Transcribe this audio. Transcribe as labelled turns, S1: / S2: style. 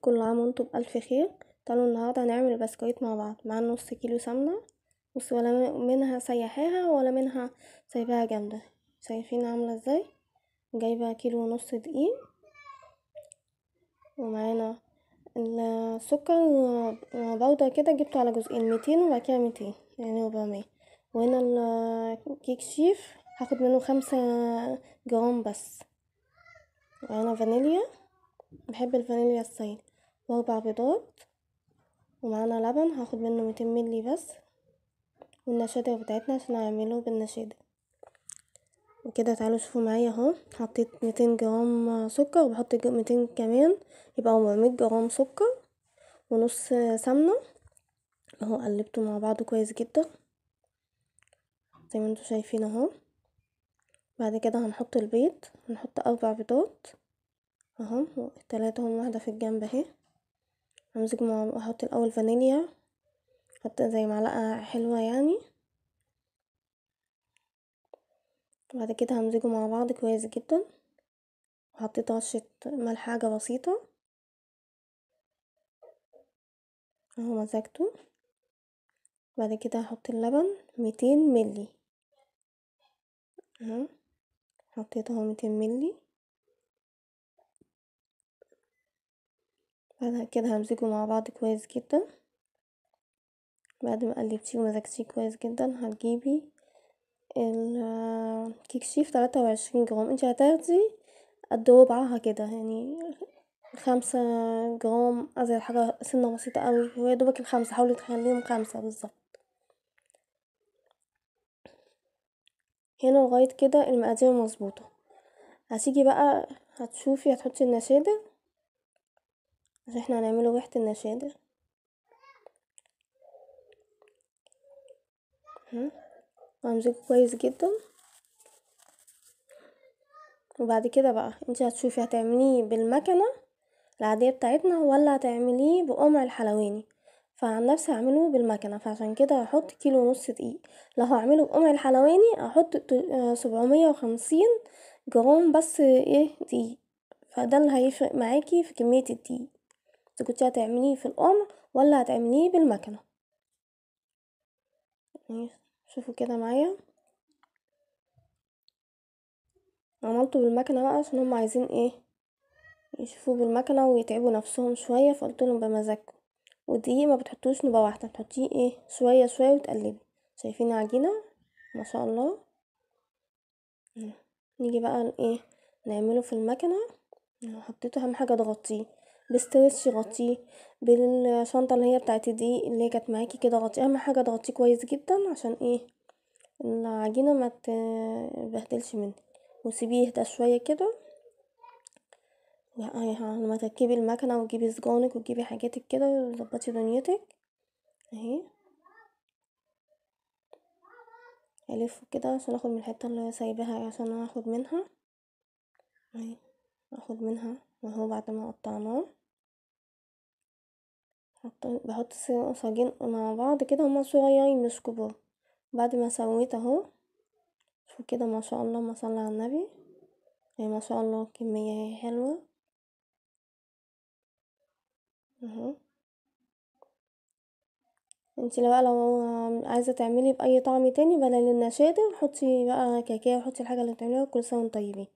S1: كل عام وانتم بألف خير. تعالوا النهاردة هنعمل البسكويت مع بعض. معانا نص كيلو سمنة، بص ولا منها سيحاها ولا منها سايباها جامدة. شايفين عاملة ازاي؟ جايبة كيلو ونص دقيق، ومعانا السكر بودرة كده جبته على جزئين، 200 وبعد كده 200 يعني 400. وهنا الكيك شيف هاخد منه 5 جرام بس. وهنا فانيليا، بحب الفانيليا السايل، و4 بيضات. ومعانا لبن هاخد منه 200 ملي بس، والنشادر بتاعتنا عشان هنعمله بالنشادر. وكده تعالوا شوفوا معايا اهو، حطيت 200 جرام سكر وبحط 200 كمان، يبقى 400 جرام سكر ونص سمنة اهو. قلبته مع بعض كويس جدا زي ما انتوا شايفين اهو. بعد كده هنحط البيض، هنحط 4 بيضات اهو، 3 هم، واحدة في الجنب اهي. همزج احط الاول فانيليا، احط زي معلقة حلوة يعني. بعد كده همزجه مع بعض كويس جدا، وحطيت رشة ملح حاجة بسيطة اهو، مزجته. بعد كده هحط اللبن 200 ملي اهو، حطيت اهو 200 ملي. بعد كده همزجه مع بعض كويس جدا. بعد ما قلبتيه ومزجتيه كويس جدا، هتجيبي الكيك شيف 23 جرام. انت هتاخدي قد ربعها كده يعني، 5 جرام ازيد حاجة، سنة بسيطة قوي. هو يدوبك ال5، حاولي تخليهم 5 بالظبط. هنا لغاية كده المقادير مظبوطة. هتيجي بقى هتشوفي، هتحطي النشادر عشان احنا هنعمله ريحة النشادر. وهمزجه كويس جدا. وبعد كده بقى انت هتشوفي هتعمليه بالمكنة العادية بتاعتنا ولا هتعمليه بقمع الحلواني. فعن نفسي هعمله بالمكنة، فعشان كده هحط كيلو ونص دقيق. لو هعمله بقمع الحلواني هحط 750 جرام بس ايه دقيق. فده اللي هيفرق معاكي في كمية الدقيق، اذا كنتي هتعمليه في القمع ولا هتعمليه بالمكنة. شوفوا كده معايا، عملته بالمكنة بقى عشان هم عايزين ايه يشوفوا بالمكنة ويتعبوا نفسهم شوية، فقلت لهم بمزاجكم. والدقيق ما بتحطوش نوبة واحدة، بتحطيه ايه شوية شوية وتقلبي. شايفين عجينة ما شاء الله. نيجي بقى ايه نعمله في المكنة. حطيته، اهم حاجة تغطيه بستريتش، غطيه بالشنطة اللي هي بتاعت الدقيق اللي هي كانت معاكي كده، غطيه. اهم حاجة تغطيه كويس جدا عشان ايه العجينة ما تبهدلش منك. وسيبيه يهدى شوية كده. لما تركبي المكنة وتجيبي سجانك وتجيبي حاجاتك كده وظبطي دنيتك اهي. هلفه كده عشان اخد من الحتة اللي سايباها عشان هاخد منها اهي. هاخد منها اهو بعد ما قطعناه. بحط صاجين مع بعض كده، هما صغيرين مش كبار. بعد ما سويت اهو، شوفوا كده ما شاء الله، ما صلى على النبي. اهي ما شاء الله كمية اهي حلوة اهو. انتي لو عايزة تعملي بأي طعم تاني بدل النشادر، حطي بقى كاكاو، حطي الحاجة اللي بتعمليها. كل سنة وانتم طيبين.